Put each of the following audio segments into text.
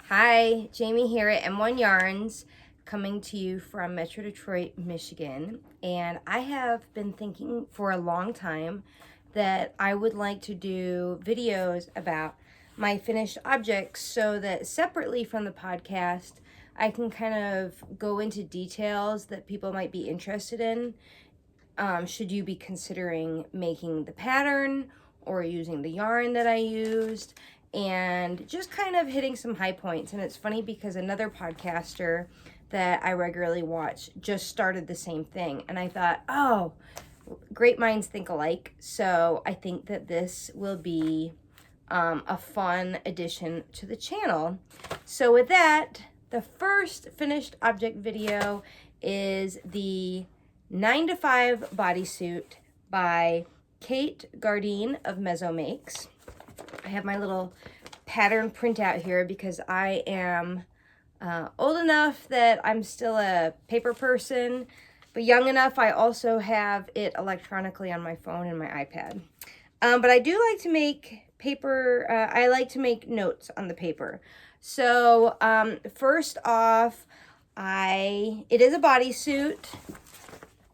Hi, Jamie here at M1 Yarns, coming to you from Metro Detroit, Michigan. And I have been thinking for a long time that I would like to do videos about my finished objects so that separately from the podcast, I can kind of go into details that people might be interested in. Should you be considering making the pattern or using the yarn that I used, and just kind of hitting some high points. And it's funny because another podcaster that I regularly watch just started the same thing, and I thought, oh, great minds think alike. So I think that this will be a fun addition to the channel. So with that, the first finished object video is the 9 to 5 bodysuit by Kate Gardine of Mezzo Makes. I have my little pattern printout here because I am old enough that I'm still a paper person, but young enough I also have it electronically on my phone and my iPad. But I do like to make paper, I like to make notes on the paper. So first off, it is a bodysuit.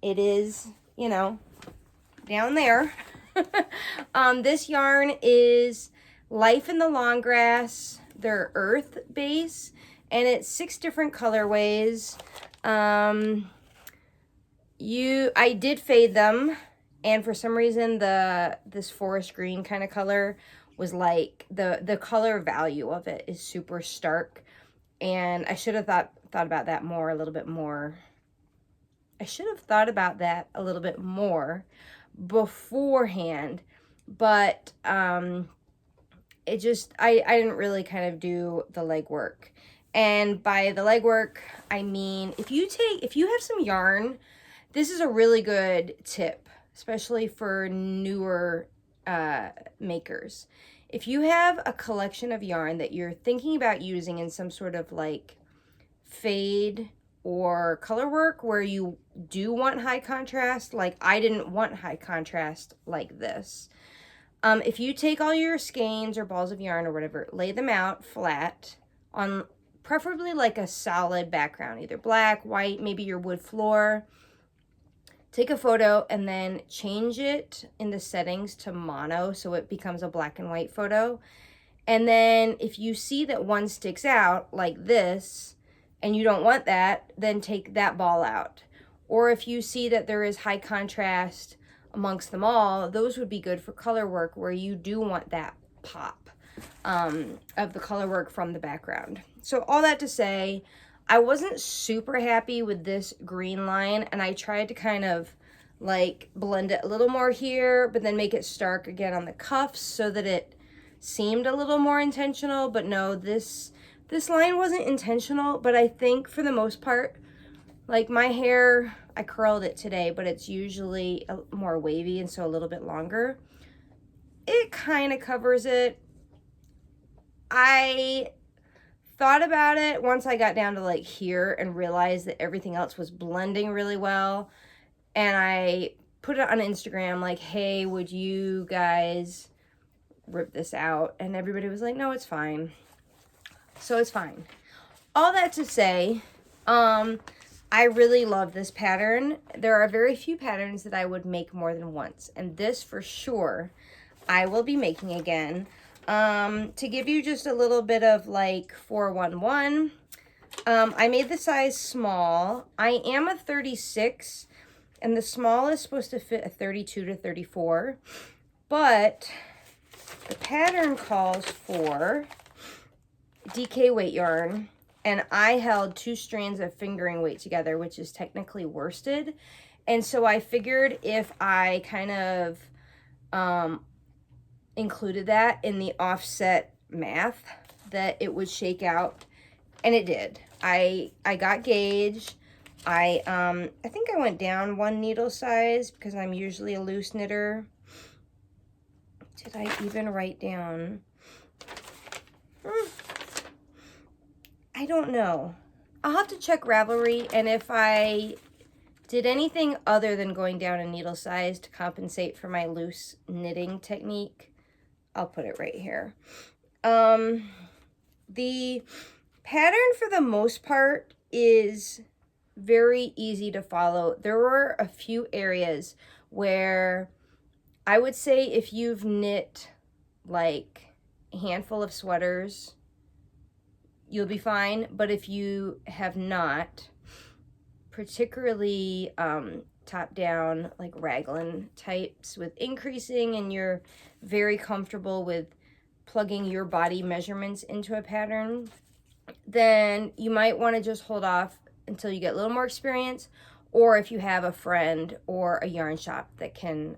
It is, you know, down there. This yarn is Life in the Long Grass. They're earth base, and it's 6 different colorways. I did fade them, and for some reason this forest green kind of color was like the color value of it is super stark, and I should have thought about that more a little bit more. I should have thought about that a little bit more beforehand, but it just, I didn't really kind of do the legwork. And by the legwork, I mean, if you have some yarn, this is a really good tip, especially for newer makers. If you have a collection of yarn that you're thinking about using in some sort of like fade or color work where you do want high contrast, like I didn't want high contrast like this. If you take all your skeins or balls of yarn or whatever, lay them out flat on preferably like a solid background, either black, white, maybe your wood floor. Take a photo and then change it in the settings to mono so it becomes a black and white photo. And then if you see that one sticks out like this, and you don't want that, then take that ball out. Or if you see that there is high contrast amongst them all, those would be good for color work where you do want that pop of the color work from the background. So all that to say, I wasn't super happy with this green line, and I tried to kind of like blend it a little more here, but then make it stark again on the cuffs so that it seemed a little more intentional. But no, this line wasn't intentional, but I think for the most part, like my hair, I curled it today, but it's usually more wavy and so a little bit longer. It kind of covers it. I thought about it once I got down to like here and realized that everything else was blending really well. And I put it on Instagram like, hey, would you guys rip this out? And everybody was like, no, it's fine. So it's fine. All that to say, I really love this pattern. There are very few patterns that I would make more than once, and this for sure I will be making again. To give you just a little bit of like 411, I made the size small. I am a 36, and the small is supposed to fit a 32 to 34, but the pattern calls for DK weight yarn, and I held 2 strands of fingering weight together, which is technically worsted. And so I figured if I kind of included that in the offset math, that it would shake out, and it did. I got gauge. I think I went down 1 needle size because I'm usually a loose knitter. Did I even write down? I don't know. I'll have to check Ravelry, and if I did anything other than going down a needle size to compensate for my loose knitting technique, I'll put it right here. The Pattern for the most part is very easy to follow. There were a few areas where I would say if you've knit like a handful of sweaters, you'll be fine. But if you have not, particularly top down like raglan types with increasing, and you're very comfortable with plugging your body measurements into a pattern, then you might want to just hold off until you get a little more experience, or if you have a friend or a yarn shop that can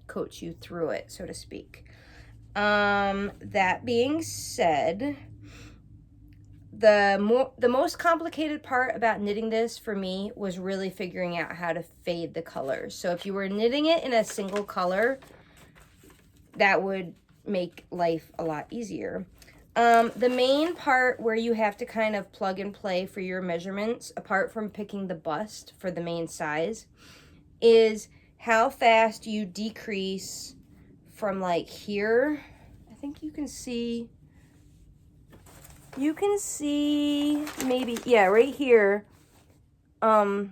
coach you through it, so to speak. That being said, the most complicated part about knitting this for me was really figuring out how to fade the colors. So if you were knitting it in a single color, that would make life a lot easier. The main part where you have to kind of plug and play for your measurements, apart from picking the bust for the main size, is how fast you decrease from like here. I think you can see maybe, yeah, right here. Oh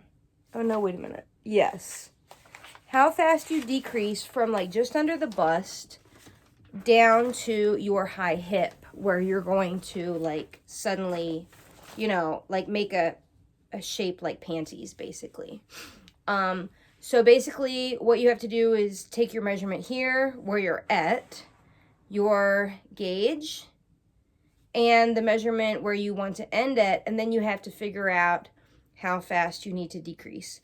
no, wait a minute. Yes. How fast you decrease from like just under the bust down to your high hip, where you're going to like suddenly, you know, like make a shape like panties, basically. So basically what you have to do is take your measurement here where you're at, your gauge, and the measurement where you want to end at, and then you have to figure out how fast you need to decrease.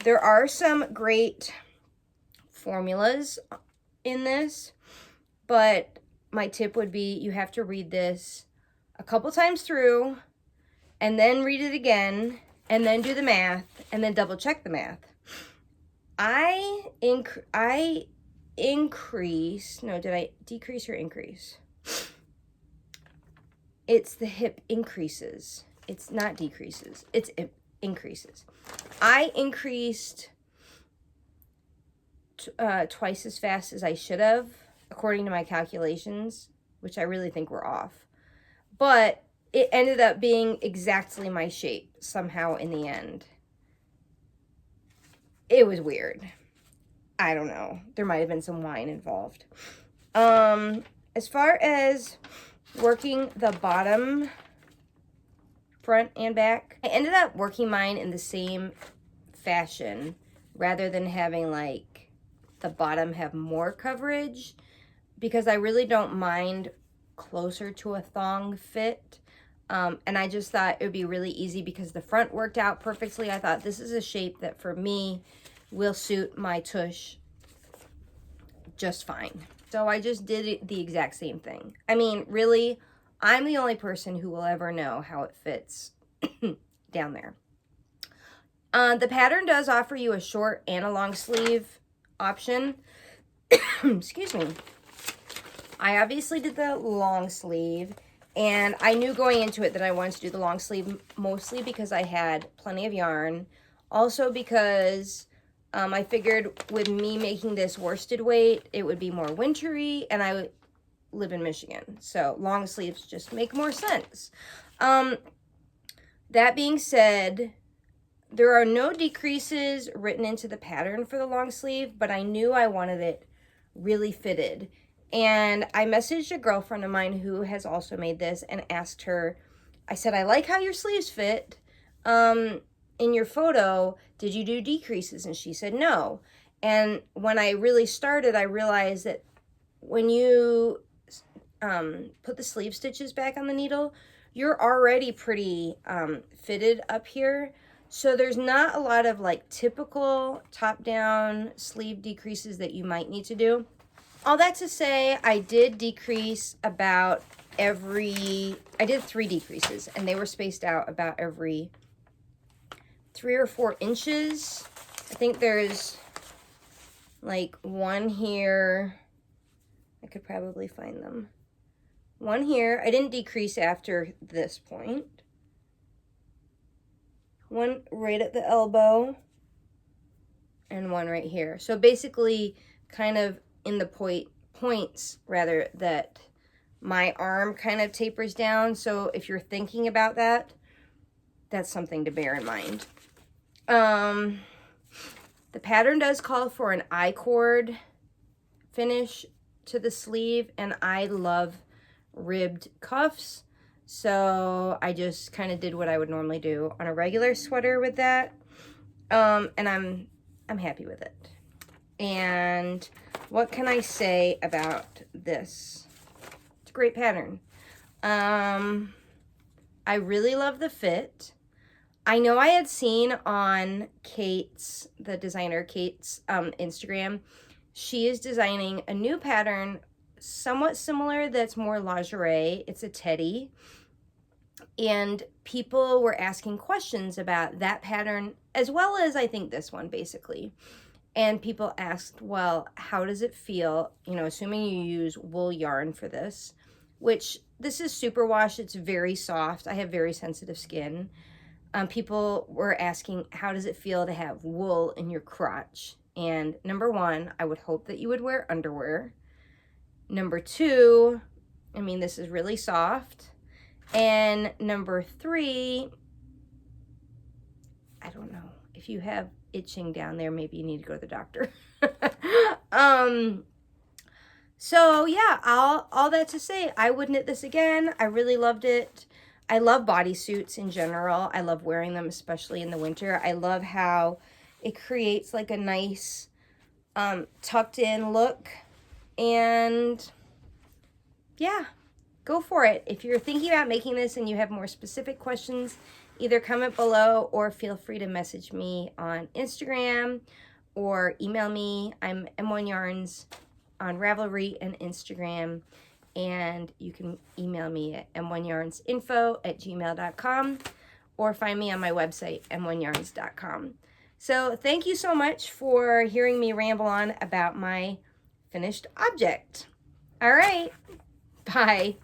There are some great formulas in this, but my tip would be you have to read this a couple times through, and then read it again, and then do the math, and then double check the math. I increase, no, did I decrease or increase? It's the hip increases. It's not decreases. It's increases. I increased twice as fast as I should have, according to my calculations, which I really think were off. But it ended up being exactly my shape somehow in the end. It was weird. I don't know. There might have been some wine involved. As far as working the bottom, front and back, I ended up working mine in the same fashion rather than having like the bottom have more coverage, because I really don't mind closer to a thong fit. And I just thought it would be really easy because the front worked out perfectly. I thought this is a shape that for me will suit my tush just fine. So I just did the exact same thing. I mean, really, I'm the only person who will ever know how it fits down there. The pattern does offer you a short and a long sleeve option. Excuse me. I obviously did the long sleeve, and I knew going into it that I wanted to do the long sleeve mostly because I had plenty of yarn. Also because I figured with me making this worsted weight, it would be more wintry, and I live in Michigan, so long sleeves just make more sense. That being said, there are no decreases written into the pattern for the long sleeve, but I knew I wanted it really fitted. And I messaged a girlfriend of mine who has also made this and asked her, I said, I like how your sleeves fit. In your photo, did you do decreases? And she said no. And when I really started, I realized that when you put the sleeve stitches back on the needle, you're already pretty fitted up here. So there's not a lot of like typical top-down sleeve decreases that you might need to do. All that to say, I did decrease about I did 3 decreases, and they were spaced out about every 3 or 4 inches. I think there's like one here. I could probably find them. One here. I didn't decrease after this point. One right at the elbow, and one right here. So basically kind of in the points rather that my arm kind of tapers down. So if you're thinking about that, that's something to bear in mind. The pattern does call for an I-cord finish to the sleeve, and I love ribbed cuffs. So I just kind of did what I would normally do on a regular sweater with that. And I'm happy with it. And what can I say about this? It's a great pattern. I really love the fit. I know I had seen on Kate's, the designer Kate's Instagram, she is designing a new pattern somewhat similar that's more lingerie. It's a teddy. And people were asking questions about that pattern as well as I think this one basically. And people asked, well, how does it feel? You know, assuming you use wool yarn for this, which this is superwash. It's very soft. I have very sensitive skin. People were asking, how does it feel to have wool in your crotch? And number one, I would hope that you would wear underwear. Number two, I mean, this is really soft. And number three, I don't know. If you have itching down there, maybe you need to go to the doctor. So yeah, all that to say, I would knit this again. I really loved it. I love bodysuits in general. I love wearing them, especially in the winter. I love how it creates like a nice tucked in look. And yeah, go for it. If you're thinking about making this and you have more specific questions, either comment below or feel free to message me on Instagram or email me. I'm M1Yarns on Ravelry and Instagram. And you can email me at m1yarnsinfo@gmail.com or find me on my website, m1yarns.com. So thank you so much for hearing me ramble on about my finished object. All right, bye.